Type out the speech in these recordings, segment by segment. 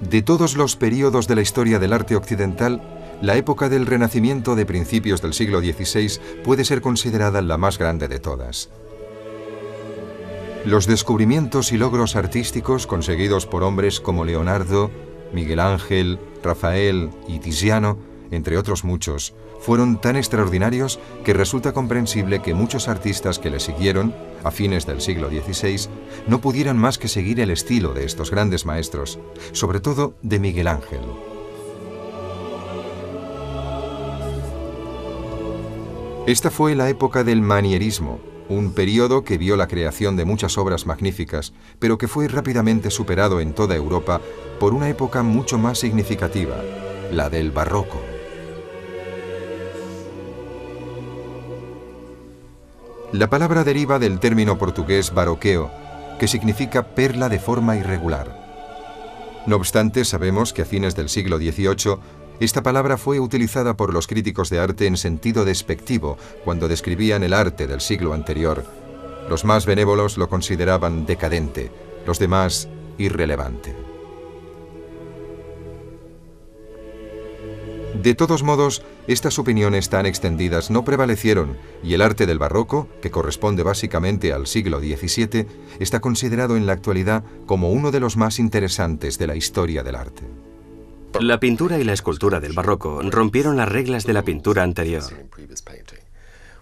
De todos los períodos de la historia del arte occidental, la época del Renacimiento de principios del siglo XVI puede ser considerada la más grande de todas. Los descubrimientos y logros artísticos conseguidos por hombres como Leonardo, Miguel Ángel, Rafael y Tiziano, entre otros muchos, fueron tan extraordinarios que resulta comprensible que muchos artistas que le siguieron, a fines del siglo XVI, no pudieran más que seguir el estilo de estos grandes maestros, sobre todo de Miguel Ángel. Esta fue la época del manierismo, un periodo que vio la creación de muchas obras magníficas, pero que fue rápidamente superado en toda Europa por una época mucho más significativa, la del barroco. La palabra deriva del término portugués baroqueo, que significa perla de forma irregular. No obstante, sabemos que a fines del siglo XVIII, esta palabra fue utilizada por los críticos de arte en sentido despectivo cuando describían el arte del siglo anterior. Los más benévolos lo consideraban decadente, los demás irrelevante. De todos modos, estas opiniones tan extendidas no prevalecieron y el arte del barroco, que corresponde básicamente al siglo XVII, está considerado en la actualidad como uno de los más interesantes de la historia del arte. La pintura y la escultura del barroco rompieron las reglas de la pintura anterior.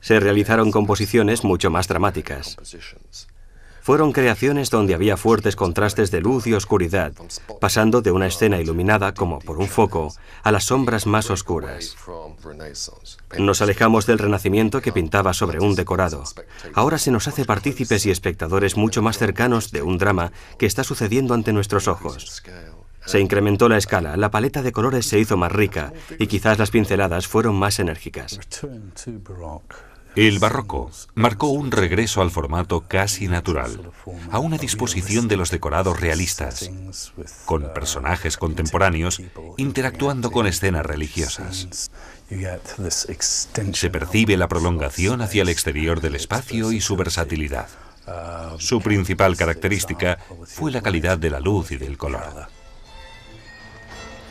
Se realizaron composiciones mucho más dramáticas. Fueron creaciones donde había fuertes contrastes de luz y oscuridad, pasando de una escena iluminada como por un foco a las sombras más oscuras. Nos alejamos del Renacimiento que pintaba sobre un decorado. Ahora se nos hace partícipes y espectadores mucho más cercanos de un drama que está sucediendo ante nuestros ojos. Se incrementó la escala, la paleta de colores se hizo más rica y quizás las pinceladas fueron más enérgicas. El barroco marcó un regreso al formato casi natural, a una disposición de los decorados realistas, con personajes contemporáneos interactuando con escenas religiosas. Se percibe la prolongación hacia el exterior del espacio y su versatilidad. Su principal característica fue la calidad de la luz y del color.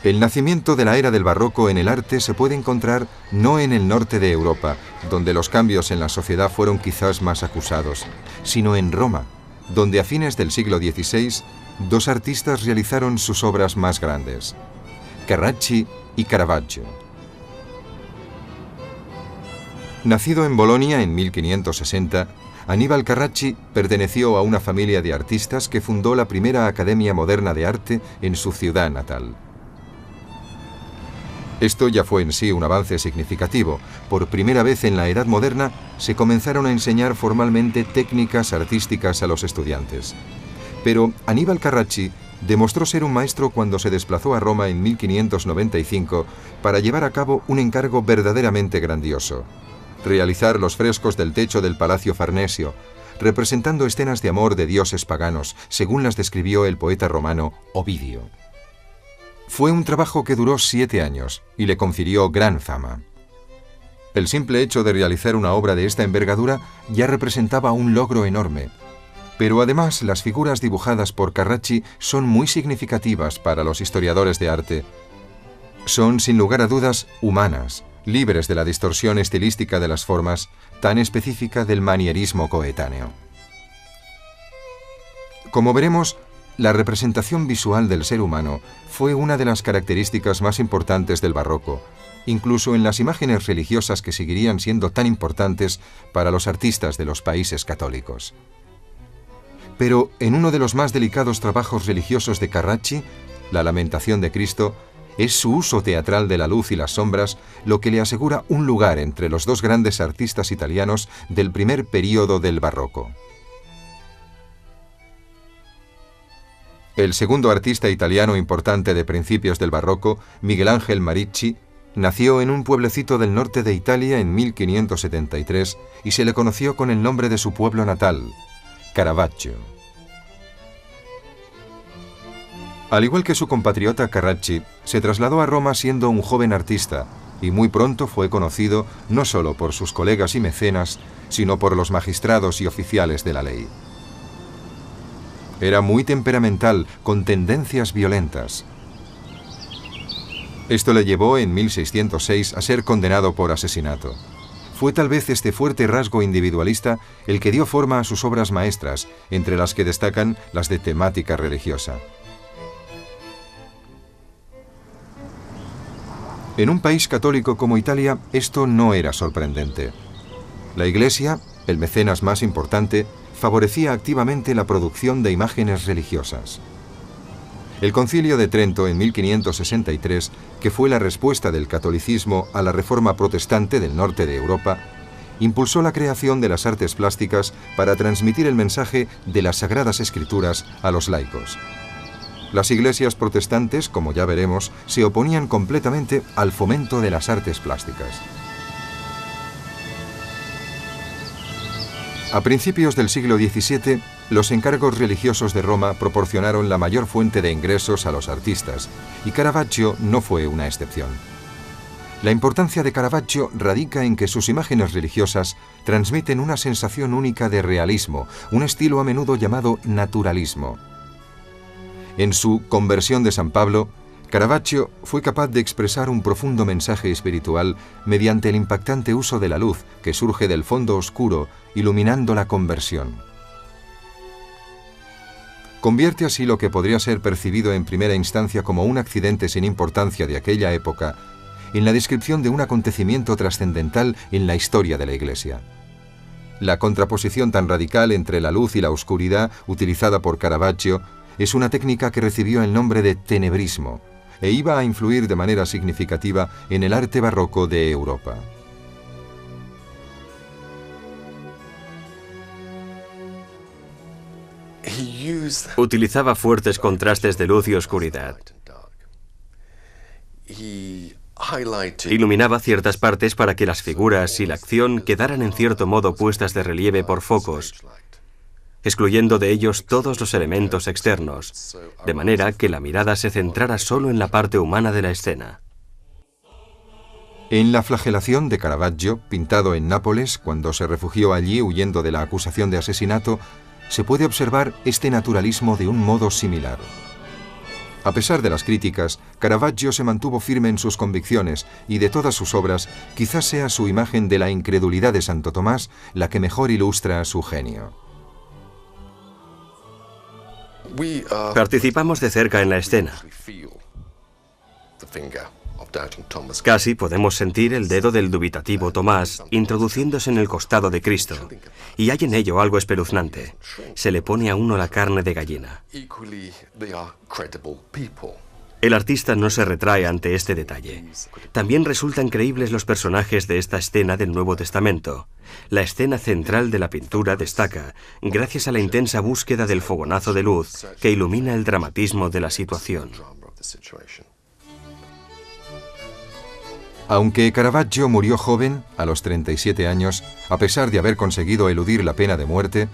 El nacimiento de la era del barroco en el arte se puede encontrar no en el norte de Europa, donde los cambios en la sociedad fueron quizás más acusados, sino en Roma, donde a fines del siglo XVI, dos artistas realizaron sus obras más grandes, Carracci y Caravaggio. Nacido en Bolonia en 1560, Aníbal Carracci perteneció a una familia de artistas que fundó la primera academia moderna de arte en su ciudad natal. Esto ya fue en sí un avance significativo. Por primera vez en la Edad Moderna se comenzaron a enseñar formalmente técnicas artísticas a los estudiantes. Pero Aníbal Carracci demostró ser un maestro cuando se desplazó a Roma en 1595 para llevar a cabo un encargo verdaderamente grandioso: realizar los frescos del techo del Palacio Farnesio, representando escenas de amor de dioses paganos, según las describió el poeta romano Ovidio. Fue un trabajo que duró 7 años y le confirió gran fama. El simple hecho de realizar una obra de esta envergadura ya representaba un logro enorme. Pero además las figuras dibujadas por Carracci son muy significativas para los historiadores de arte. Son sin lugar a dudas humanas, libres de la distorsión estilística de las formas, tan específica del manierismo coetáneo. Como veremos, la representación visual del ser humano fue una de las características más importantes del barroco, incluso en las imágenes religiosas que seguirían siendo tan importantes para los artistas de los países católicos. Pero en uno de los más delicados trabajos religiosos de Carracci, La Lamentación de Cristo, es su uso teatral de la luz y las sombras lo que le asegura un lugar entre los dos grandes artistas italianos del primer período del barroco. El segundo artista italiano importante de principios del barroco, Miguel Ángel Marici, nació en un pueblecito del norte de Italia en 1573 y se le conoció con el nombre de su pueblo natal, Caravaggio. Al igual que su compatriota Carracci, se trasladó a Roma siendo un joven artista y muy pronto fue conocido no solo por sus colegas y mecenas, sino por los magistrados y oficiales de la ley. Era muy temperamental, con tendencias violentas. Esto le llevó en 1606 a ser condenado por asesinato. Fue tal vez este fuerte rasgo individualista el que dio forma a sus obras maestras, entre las que destacan las de temática religiosa. En un país católico como Italia, esto no era sorprendente. La Iglesia, el mecenas más importante, favorecía activamente la producción de imágenes religiosas. El Concilio de Trento en 1563, que fue la respuesta del catolicismo a la reforma protestante del norte de Europa, impulsó la creación de las artes plásticas para transmitir el mensaje de las Sagradas Escrituras a los laicos. Las iglesias protestantes, como ya veremos, se oponían completamente al fomento de las artes plásticas. A principios del siglo XVII, los encargos religiosos de Roma proporcionaron la mayor fuente de ingresos a los artistas, y Caravaggio no fue una excepción. La importancia de Caravaggio radica en que sus imágenes religiosas transmiten una sensación única de realismo, un estilo a menudo llamado naturalismo. En su Conversión de San Pablo, Caravaggio fue capaz de expresar un profundo mensaje espiritual mediante el impactante uso de la luz que surge del fondo oscuro, iluminando la conversión. Convierte así lo que podría ser percibido en primera instancia como un accidente sin importancia de aquella época en la descripción de un acontecimiento trascendental en la historia de la Iglesia. La contraposición tan radical entre la luz y la oscuridad utilizada por Caravaggio es una técnica que recibió el nombre de tenebrismo e iba a influir de manera significativa en el arte barroco de Europa. Utilizaba fuertes contrastes de luz y oscuridad. Iluminaba ciertas partes para que las figuras y la acción quedaran en cierto modo puestas de relieve por focos, excluyendo de ellos todos los elementos externos, de manera que la mirada se centrara solo en la parte humana de la escena. En La flagelación de Caravaggio, pintado en Nápoles cuando se refugió allí huyendo de la acusación de asesinato, se puede observar este naturalismo de un modo similar. A pesar de las críticas, Caravaggio se mantuvo firme en sus convicciones y de todas sus obras, quizás sea su imagen de la incredulidad de Santo Tomás la que mejor ilustra su genio. Participamos de cerca en la escena. Casi podemos sentir el dedo del dubitativo Tomás introduciéndose en el costado de Cristo, y hay en ello algo espeluznante. Se le pone a uno la carne de gallina. El artista no se retrae ante este detalle. También resultan creíbles los personajes de esta escena del Nuevo Testamento. La escena central de la pintura destaca gracias a la intensa búsqueda del fogonazo de luz que ilumina el dramatismo de la situación. Aunque Caravaggio murió joven, a los 37 años, a pesar de haber conseguido eludir la pena de muerte,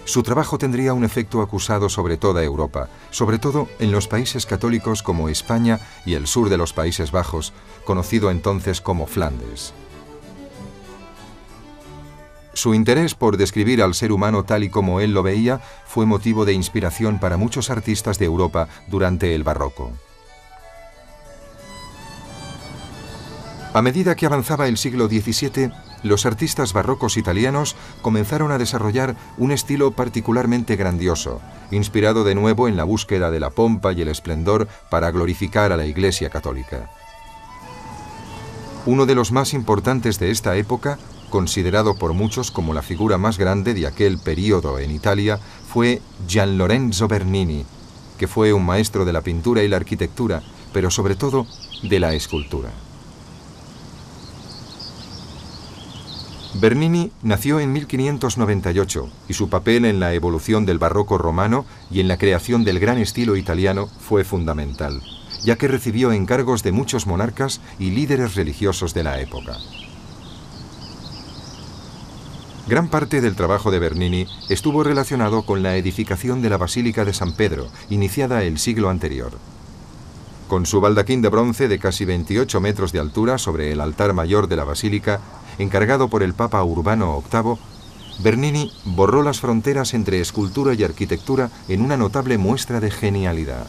su trabajo tendría un efecto acusado sobre toda Europa, sobre todo en los países católicos como España y el sur de los Países Bajos, conocido entonces como Flandes. Su interés por describir al ser humano tal y como él lo veía fue motivo de inspiración para muchos artistas de Europa durante el Barroco. A medida que avanzaba el siglo XVII, los artistas barrocos italianos comenzaron a desarrollar un estilo particularmente grandioso, inspirado de nuevo en la búsqueda de la pompa y el esplendor para glorificar a la Iglesia católica. Uno de los más importantes de esta época, considerado por muchos como la figura más grande de aquel período en Italia, fue Gian Lorenzo Bernini, que fue un maestro de la pintura y la arquitectura, pero sobre todo de la escultura. Bernini nació en 1598 y su papel en la evolución del barroco romano y en la creación del gran estilo italiano fue fundamental, ya que recibió encargos de muchos monarcas y líderes religiosos de la época. Gran parte del trabajo de Bernini estuvo relacionado con la edificación de la Basílica de San Pedro, iniciada el siglo anterior. Con su baldaquín de bronce de casi 28 metros de altura sobre el altar mayor de la basílica, encargado por el Papa Urbano VIII, Bernini borró las fronteras entre escultura y arquitectura en una notable muestra de genialidad.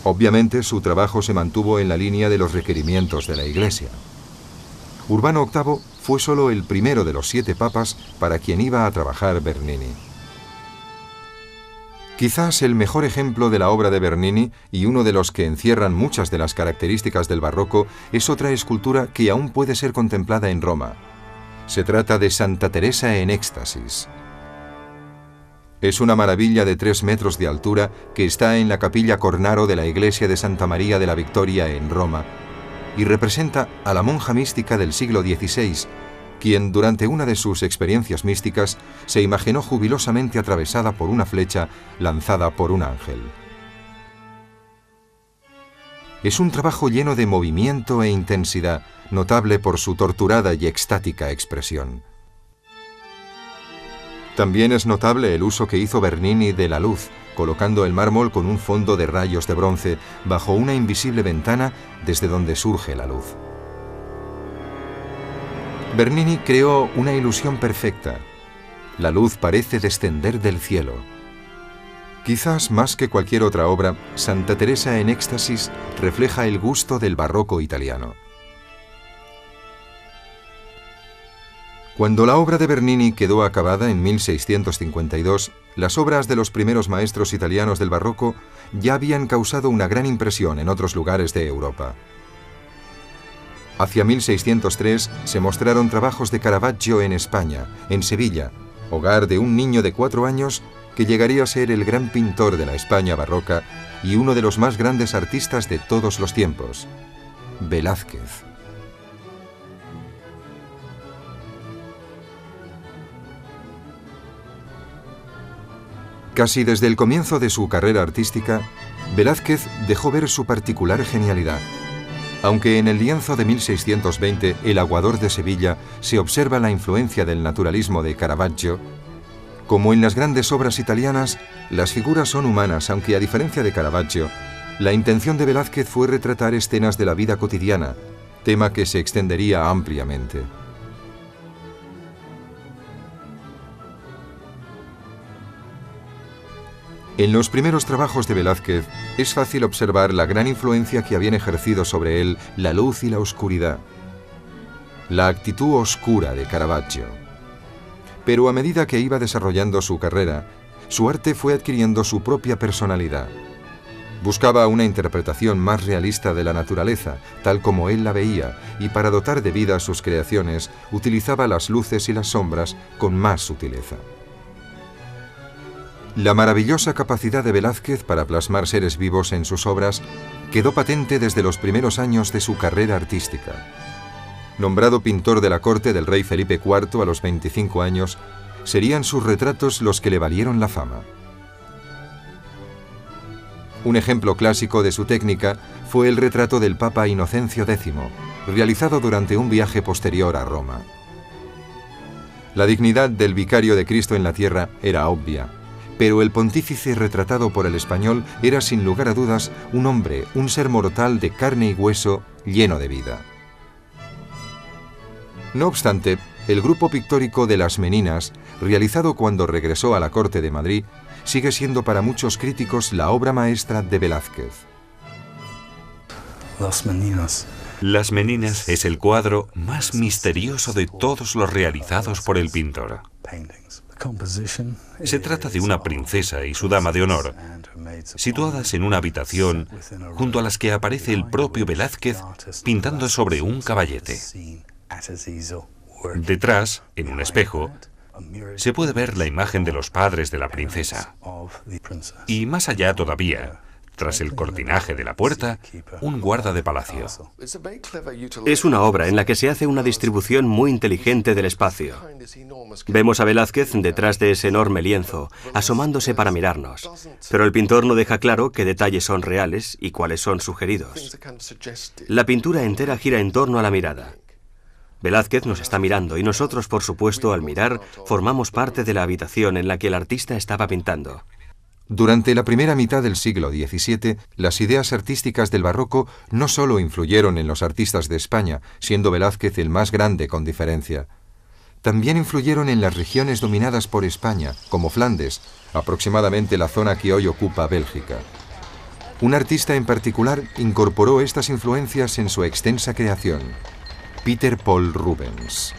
Obviamente, su trabajo se mantuvo en la línea de los requerimientos de la Iglesia. Urbano VIII fue solo el primero de los 7 papas para quien iba a trabajar Bernini. Quizás el mejor ejemplo de la obra de Bernini, y uno de los que encierran muchas de las características del barroco, es otra escultura que aún puede ser contemplada en Roma. Se trata de Santa Teresa en éxtasis. Es una maravilla de 3 metros de altura que está en la capilla Cornaro de la iglesia de Santa María de la Victoria en Roma y representa a la monja mística del siglo XVI, quien durante una de sus experiencias místicas se imaginó jubilosamente atravesada por una flecha lanzada por un ángel. Es un trabajo lleno de movimiento e intensidad, notable por su torturada y extática expresión. También es notable el uso que hizo Bernini de la luz, colocando el mármol con un fondo de rayos de bronce bajo una invisible ventana desde donde surge la luz. Bernini creó una ilusión perfecta. La luz parece descender del cielo. Quizás más que cualquier otra obra, Santa Teresa en éxtasis refleja el gusto del barroco italiano. Cuando la obra de Bernini quedó acabada en 1652, las obras de los primeros maestros italianos del barroco ya habían causado una gran impresión en otros lugares de Europa. Hacia 1603 se mostraron trabajos de Caravaggio en España, en Sevilla, hogar de un niño de 4 años que llegaría a ser el gran pintor de la España barroca y uno de los más grandes artistas de todos los tiempos, Velázquez. Casi desde el comienzo de su carrera artística, Velázquez dejó ver su particular genialidad. Aunque en el lienzo de 1620, El aguador de Sevilla, se observa la influencia del naturalismo de Caravaggio, como en las grandes obras italianas, las figuras son humanas, aunque a diferencia de Caravaggio, la intención de Velázquez fue retratar escenas de la vida cotidiana, tema que se extendería ampliamente. En los primeros trabajos de Velázquez es fácil observar la gran influencia que habían ejercido sobre él la luz y la oscuridad, la actitud oscura de Caravaggio. Pero a medida que iba desarrollando su carrera, su arte fue adquiriendo su propia personalidad. Buscaba una interpretación más realista de la naturaleza, tal como él la veía, y para dotar de vida a sus creaciones, utilizaba las luces y las sombras con más sutileza. La maravillosa capacidad de Velázquez para plasmar seres vivos en sus obras quedó patente desde los primeros años de su carrera artística. Nombrado pintor de la corte del rey Felipe IV a los 25 años, serían sus retratos los que le valieron la fama. Un ejemplo clásico de su técnica fue el retrato del Papa Inocencio X, realizado durante un viaje posterior a Roma. La dignidad del vicario de Cristo en la tierra era obvia, pero el pontífice retratado por el español era sin lugar a dudas un hombre, un ser mortal de carne y hueso lleno de vida. No obstante, el grupo pictórico de Las Meninas, realizado cuando regresó a la corte de Madrid, sigue siendo para muchos críticos la obra maestra de Velázquez. Las Meninas es el cuadro más misterioso de todos los realizados por el pintor. Se trata de una princesa y su dama de honor, situadas en una habitación junto a las que aparece el propio Velázquez pintando sobre un caballete. Detrás, en un espejo, se puede ver la imagen de los padres de la princesa. Y más allá todavía, tras el cortinaje de la puerta, un guarda de palacio. Es una obra en la que se hace una distribución muy inteligente del espacio. Vemos a Velázquez detrás de ese enorme lienzo, asomándose para mirarnos, pero el pintor no deja claro qué detalles son reales y cuáles son sugeridos. La pintura entera gira en torno a la mirada. Velázquez nos está mirando y nosotros, por supuesto, al mirar, formamos parte de la habitación en la que el artista estaba pintando. Durante la primera mitad del siglo XVII, las ideas artísticas del barroco no solo influyeron en los artistas de España, siendo Velázquez el más grande con diferencia. También influyeron en las regiones dominadas por España, como Flandes, aproximadamente la zona que hoy ocupa Bélgica. Un artista en particular incorporó estas influencias en su extensa creación: Peter Paul Rubens.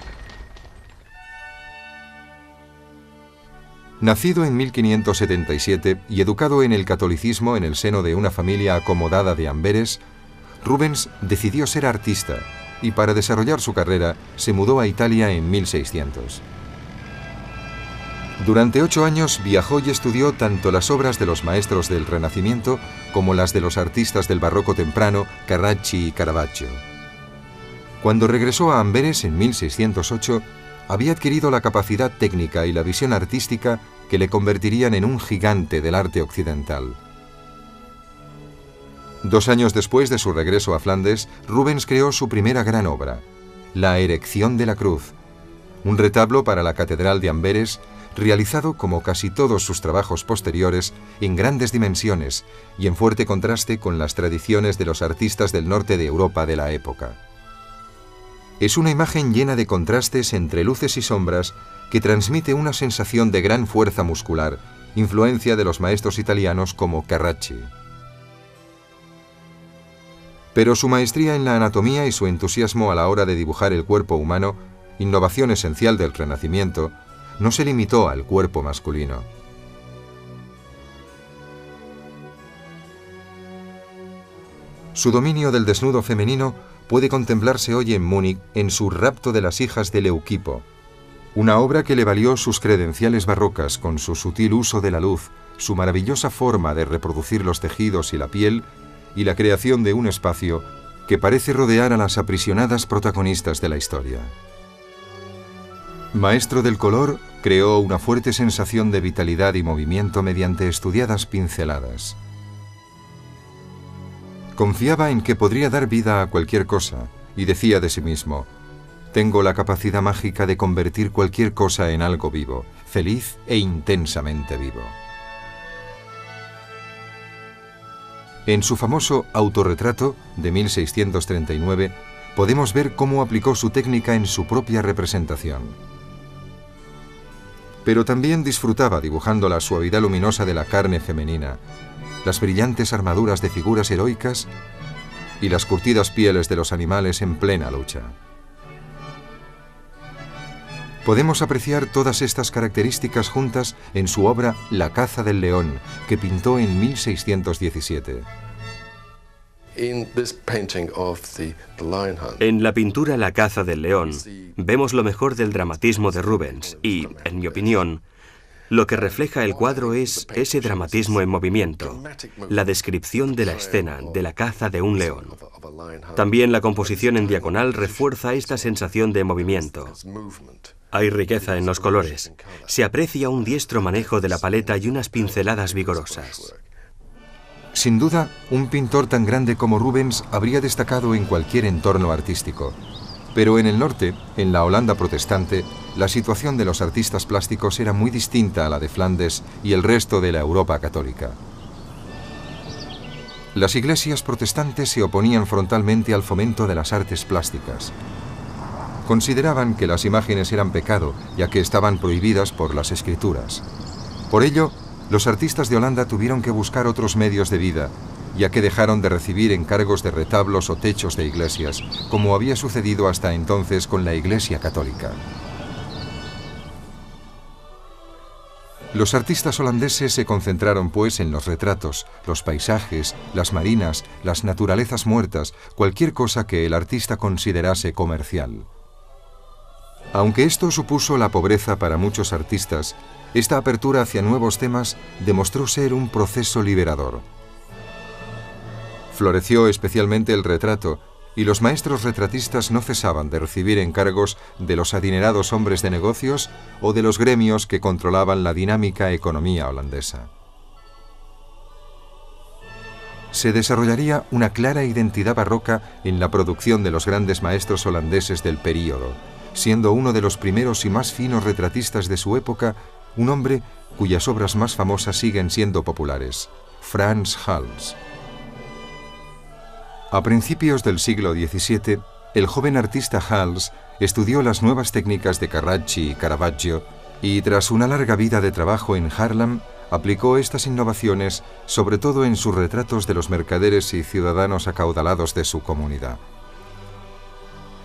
Nacido en 1577 y educado en el catolicismo en el seno de una familia acomodada de Amberes, Rubens decidió ser artista y para desarrollar su carrera se mudó a Italia en 1600. Durante 8 años viajó y estudió tanto las obras de los maestros del Renacimiento como las de los artistas del barroco temprano, Carracci y Caravaggio. Cuando regresó a Amberes en 1608, había adquirido la capacidad técnica y la visión artística que le convertirían en un gigante del arte occidental. 2 años después de su regreso a Flandes, Rubens creó su primera gran obra, La Erección de la Cruz, un retablo para la Catedral de Amberes, realizado como casi todos sus trabajos posteriores en grandes dimensiones y en fuerte contraste con las tradiciones de los artistas del norte de Europa de la época. Es una imagen llena de contrastes entre luces y sombras que transmite una sensación de gran fuerza muscular, influencia de los maestros italianos como Carracci. Pero su maestría en la anatomía y su entusiasmo a la hora de dibujar el cuerpo humano, innovación esencial del Renacimiento, no se limitó al cuerpo masculino. Su dominio del desnudo femenino puede contemplarse hoy en Múnich en su Rapto de las hijas de Leucipo, una obra que le valió sus credenciales barrocas con su sutil uso de la luz, su maravillosa forma de reproducir los tejidos y la piel y la creación de un espacio que parece rodear a las aprisionadas protagonistas de la historia. Maestro del color, creó una fuerte sensación de vitalidad y movimiento mediante estudiadas pinceladas. Confiaba en que podría dar vida a cualquier cosa y decía de sí mismo: tengo la capacidad mágica de convertir cualquier cosa en algo vivo, feliz e intensamente vivo. En su famoso autorretrato de 1639 podemos ver cómo aplicó su técnica en su propia representación. Pero también disfrutaba dibujando la suavidad luminosa de la carne femenina, las brillantes armaduras de figuras heroicas y las curtidas pieles de los animales en plena lucha. Podemos apreciar todas estas características juntas en su obra La caza del león, que pintó en 1617. En la pintura La caza del león vemos lo mejor del dramatismo de Rubens y, en mi opinión, lo que refleja el cuadro es ese dramatismo en movimiento, la descripción de la escena de la caza de un león. También la composición en diagonal refuerza esta sensación de movimiento. Hay riqueza en los colores. Se aprecia un diestro manejo de la paleta y unas pinceladas vigorosas. Sin duda, un pintor tan grande como Rubens habría destacado en cualquier entorno artístico. Pero en el norte, en la Holanda protestante, la situación de los artistas plásticos era muy distinta a la de Flandes y el resto de la Europa católica. Las iglesias protestantes se oponían frontalmente al fomento de las artes plásticas. Consideraban que las imágenes eran pecado, ya que estaban prohibidas por las Escrituras. Por ello, los artistas de Holanda tuvieron que buscar otros medios de vida, ya que dejaron de recibir encargos de retablos o techos de iglesias, como había sucedido hasta entonces con la Iglesia católica. Los artistas holandeses se concentraron pues en los retratos, los paisajes, las marinas, las naturalezas muertas, cualquier cosa que el artista considerase comercial. Aunque esto supuso la pobreza para muchos artistas, esta apertura hacia nuevos temas demostró ser un proceso liberador. Floreció especialmente el retrato, y los maestros retratistas no cesaban de recibir encargos de los adinerados hombres de negocios o de los gremios que controlaban la dinámica economía holandesa. Se desarrollaría una clara identidad barroca en la producción de los grandes maestros holandeses del período, siendo uno de los primeros y más finos retratistas de su época un hombre cuyas obras más famosas siguen siendo populares, Frans Hals. A principios del siglo XVII, el joven artista Hals estudió las nuevas técnicas de Carracci y Caravaggio y, tras una larga vida de trabajo en Haarlem, aplicó estas innovaciones sobre todo en sus retratos de los mercaderes y ciudadanos acaudalados de su comunidad.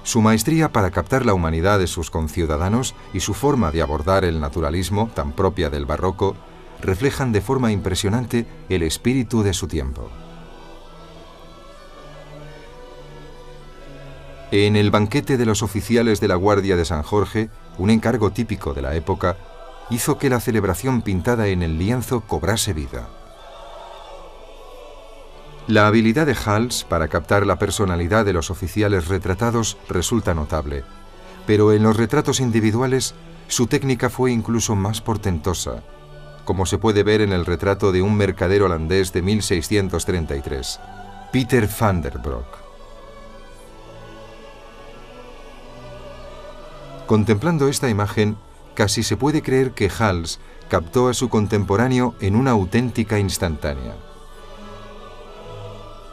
Su maestría para captar la humanidad de sus conciudadanos y su forma de abordar el naturalismo, tan propia del barroco, reflejan de forma impresionante el espíritu de su tiempo. En el banquete de los oficiales de la Guardia de San Jorge, un encargo típico de la época, hizo que la celebración pintada en el lienzo cobrase vida. La habilidad de Hals para captar la personalidad de los oficiales retratados resulta notable, pero en los retratos individuales su técnica fue incluso más portentosa, como se puede ver en el retrato de un mercader holandés de 1633, Peter van der Broek. Contemplando esta imagen, casi se puede creer que Hals captó a su contemporáneo en una auténtica instantánea.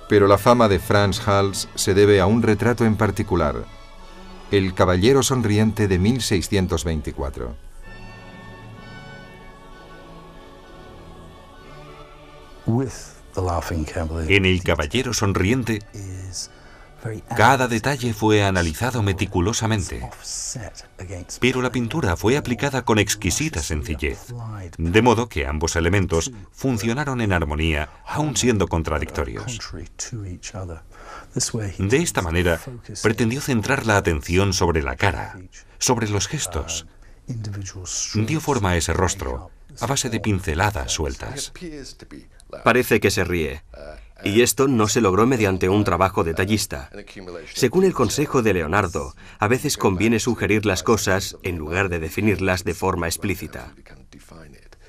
Pero la fama de Frans Hals se debe a un retrato en particular, El Caballero Sonriente de 1624. En El Caballero Sonriente, cada detalle fue analizado meticulosamente, pero la pintura fue aplicada con exquisita sencillez, de modo que ambos elementos funcionaron en armonía, aun siendo contradictorios. De esta manera, pretendió centrar la atención sobre la cara, sobre los gestos. Dio forma a ese rostro a base de pinceladas sueltas. Parece que se ríe. Y esto no se logró mediante un trabajo detallista. Según el consejo de Leonardo, a veces conviene sugerir las cosas en lugar de definirlas de forma explícita.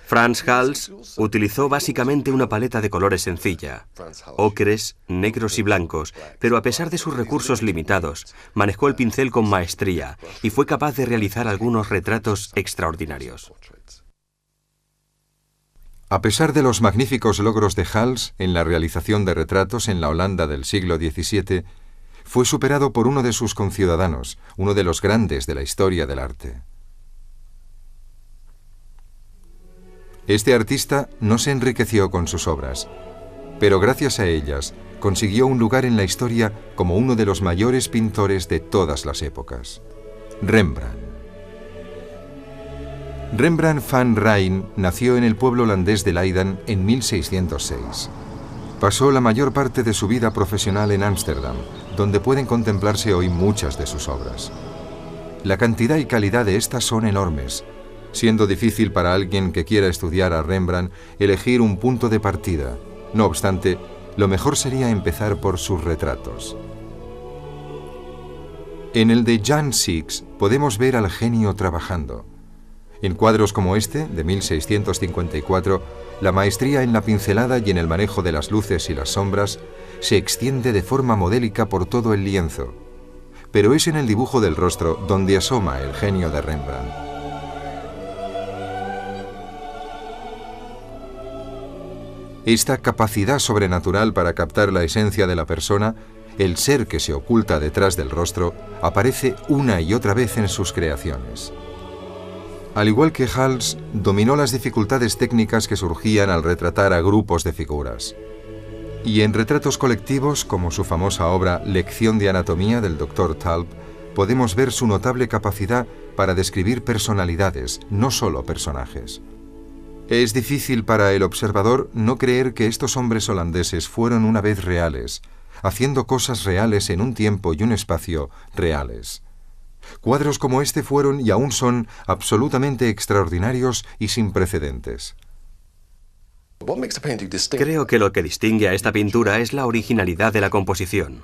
Frans Hals utilizó básicamente una paleta de colores sencilla, ocres, negros y blancos, pero a pesar de sus recursos limitados, manejó el pincel con maestría y fue capaz de realizar algunos retratos extraordinarios. A pesar de los magníficos logros de Hals en la realización de retratos en la Holanda del siglo XVII, fue superado por uno de sus conciudadanos, uno de los grandes de la historia del arte. Este artista no se enriqueció con sus obras, pero gracias a ellas consiguió un lugar en la historia como uno de los mayores pintores de todas las épocas: Rembrandt. Rembrandt van Rijn nació en el pueblo holandés de Leiden en 1606. Pasó la mayor parte de su vida profesional en Ámsterdam, donde pueden contemplarse hoy muchas de sus obras. La cantidad y calidad de estas son enormes, siendo difícil para alguien que quiera estudiar a Rembrandt elegir un punto de partida. No obstante, lo mejor sería empezar por sus retratos. En el de Jan Six podemos ver al genio trabajando. En cuadros como este, de 1654, la maestría en la pincelada y en el manejo de las luces y las sombras se extiende de forma modélica por todo el lienzo. Pero es en el dibujo del rostro donde asoma el genio de Rembrandt. Esta capacidad sobrenatural para captar la esencia de la persona, el ser que se oculta detrás del rostro, aparece una y otra vez en sus creaciones. Al igual que Hals, dominó las dificultades técnicas que surgían al retratar a grupos de figuras. Y en retratos colectivos, como su famosa obra Lección de Anatomía del Dr. Talp, podemos ver su notable capacidad para describir personalidades, no solo personajes. Es difícil para el observador no creer que estos hombres holandeses fueron una vez reales, haciendo cosas reales en un tiempo y un espacio reales. Cuadros como este fueron y aún son absolutamente extraordinarios y sin precedentes. Creo que lo que distingue a esta pintura es la originalidad de la composición.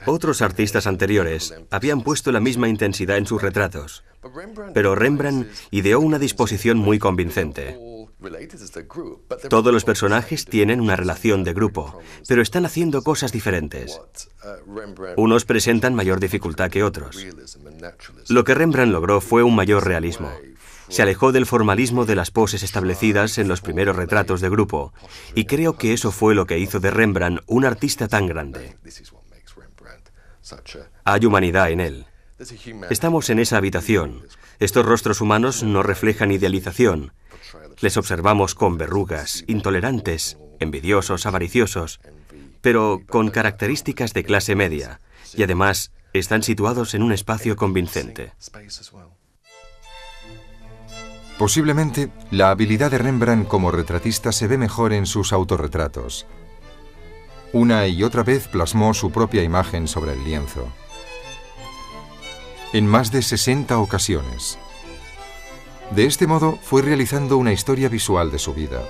Otros artistas anteriores habían puesto la misma intensidad en sus retratos, pero Rembrandt ideó una disposición muy convincente. Todos los personajes tienen una relación de grupo, pero están haciendo cosas diferentes. Unos presentan mayor dificultad que otros. Lo que Rembrandt logró fue un mayor realismo. Se alejó del formalismo de las poses establecidas en los primeros retratos de grupo, y creo que eso fue lo que hizo de Rembrandt un artista tan grande. Hay humanidad en él. Estamos en esa habitación. Estos rostros humanos no reflejan idealización, Les observamos con verrugas, intolerantes, envidiosos, avariciosos, pero con características de clase media, y además están situados en un espacio convincente. Posiblemente, la habilidad de Rembrandt como retratista se ve mejor en sus autorretratos. Una y otra vez plasmó su propia imagen sobre el lienzo. En más de 60 ocasiones. De este modo, fue realizando una historia visual de su vida.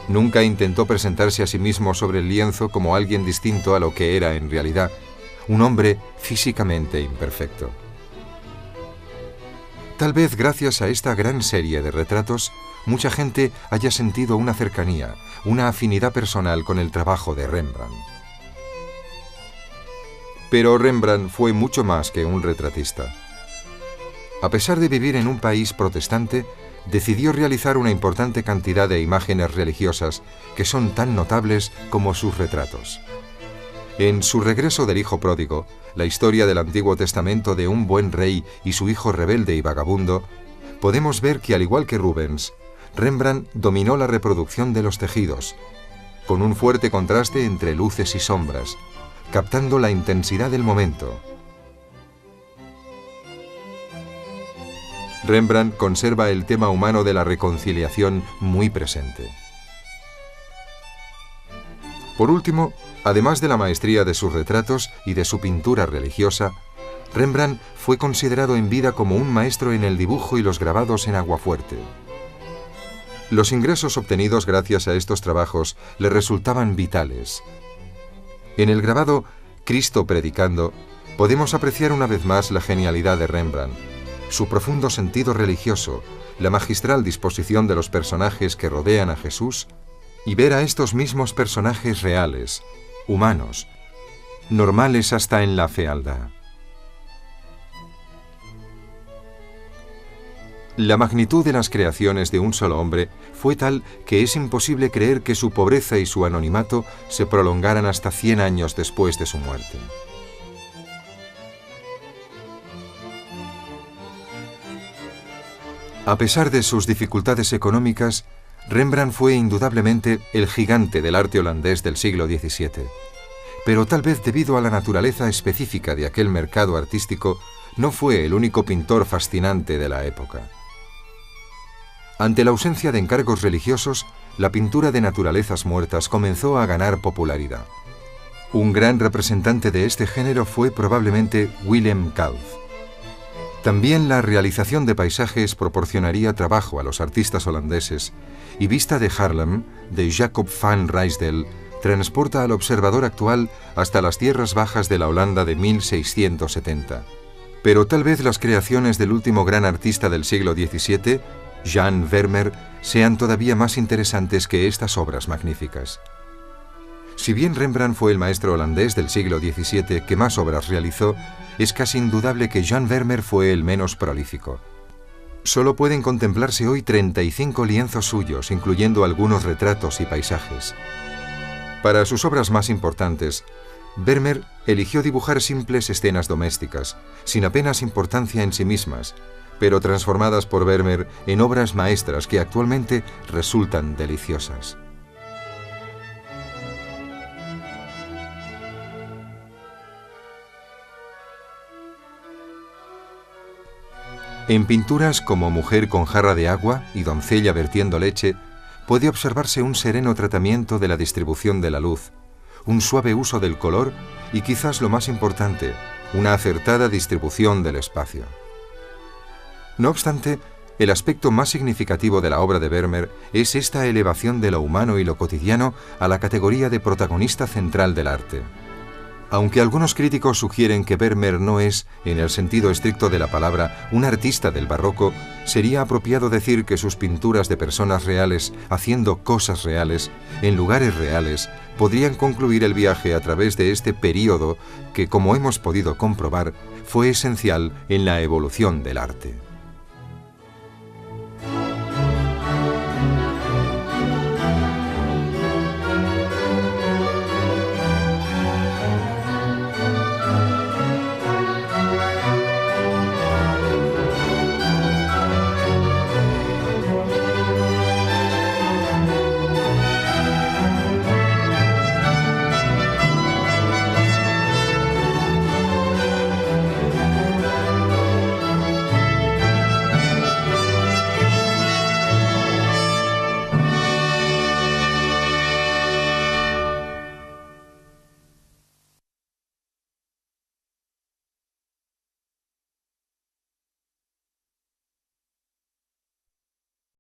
Nunca intentó presentarse a sí mismo sobre el lienzo como alguien distinto a lo que era en realidad, un hombre físicamente imperfecto. Tal vez gracias a esta gran serie de retratos, mucha gente haya sentido una cercanía, una afinidad personal con el trabajo de Rembrandt. Pero Rembrandt fue mucho más que un retratista. A pesar de vivir en un país protestante, decidió realizar una importante cantidad de imágenes religiosas que son tan notables como sus retratos. En Su regreso del hijo pródigo, la historia del Antiguo Testamento de un buen rey y su hijo rebelde y vagabundo, podemos ver que, al igual que Rubens, Rembrandt dominó la reproducción de los tejidos, con un fuerte contraste entre luces y sombras, captando la intensidad del momento. Rembrandt conserva el tema humano de la reconciliación muy presente. Por último, además de la maestría de sus retratos y de su pintura religiosa, Rembrandt fue considerado en vida como un maestro en el dibujo y los grabados en aguafuerte. Los ingresos obtenidos gracias a estos trabajos le resultaban vitales. En el grabado Cristo predicando, podemos apreciar una vez más la genialidad de Rembrandt, su profundo sentido religioso, la magistral disposición de los personajes que rodean a Jesús, y ver a estos mismos personajes reales, humanos, normales hasta en la fealdad. La magnitud de las creaciones de un solo hombre fue tal que es imposible creer que su pobreza y su anonimato se prolongaran hasta 100 años después de su muerte. A pesar de sus dificultades económicas, Rembrandt fue indudablemente el gigante del arte holandés del siglo XVII. Pero tal vez debido a la naturaleza específica de aquel mercado artístico, no fue el único pintor fascinante de la época. Ante la ausencia de encargos religiosos, la pintura de naturalezas muertas comenzó a ganar popularidad. Un gran representante de este género fue probablemente Willem Kalf. También la realización de paisajes proporcionaría trabajo a los artistas holandeses, y Vista de Haarlem, de Jacob van Ruysdael, transporta al observador actual hasta las tierras bajas de la Holanda de 1670. Pero tal vez las creaciones del último gran artista del siglo XVII, Jan Vermeer, sean todavía más interesantes que estas obras magníficas. Si bien Rembrandt fue el maestro holandés del siglo XVII que más obras realizó, es casi indudable que Jan Vermeer fue el menos prolífico. Solo pueden contemplarse hoy 35 lienzos suyos, incluyendo algunos retratos y paisajes. Para sus obras más importantes, Vermeer eligió dibujar simples escenas domésticas, sin apenas importancia en sí mismas, pero transformadas por Vermeer en obras maestras que actualmente resultan deliciosas. En pinturas como Mujer con jarra de agua y Doncella vertiendo leche, puede observarse un sereno tratamiento de la distribución de la luz, un suave uso del color y, quizás lo más importante, una acertada distribución del espacio. No obstante, el aspecto más significativo de la obra de Vermeer es esta elevación de lo humano y lo cotidiano a la categoría de protagonista central del arte. Aunque algunos críticos sugieren que Vermeer no es, en el sentido estricto de la palabra, un artista del barroco, sería apropiado decir que sus pinturas de personas reales haciendo cosas reales, en lugares reales, podrían concluir el viaje a través de este período que, como hemos podido comprobar, fue esencial en la evolución del arte.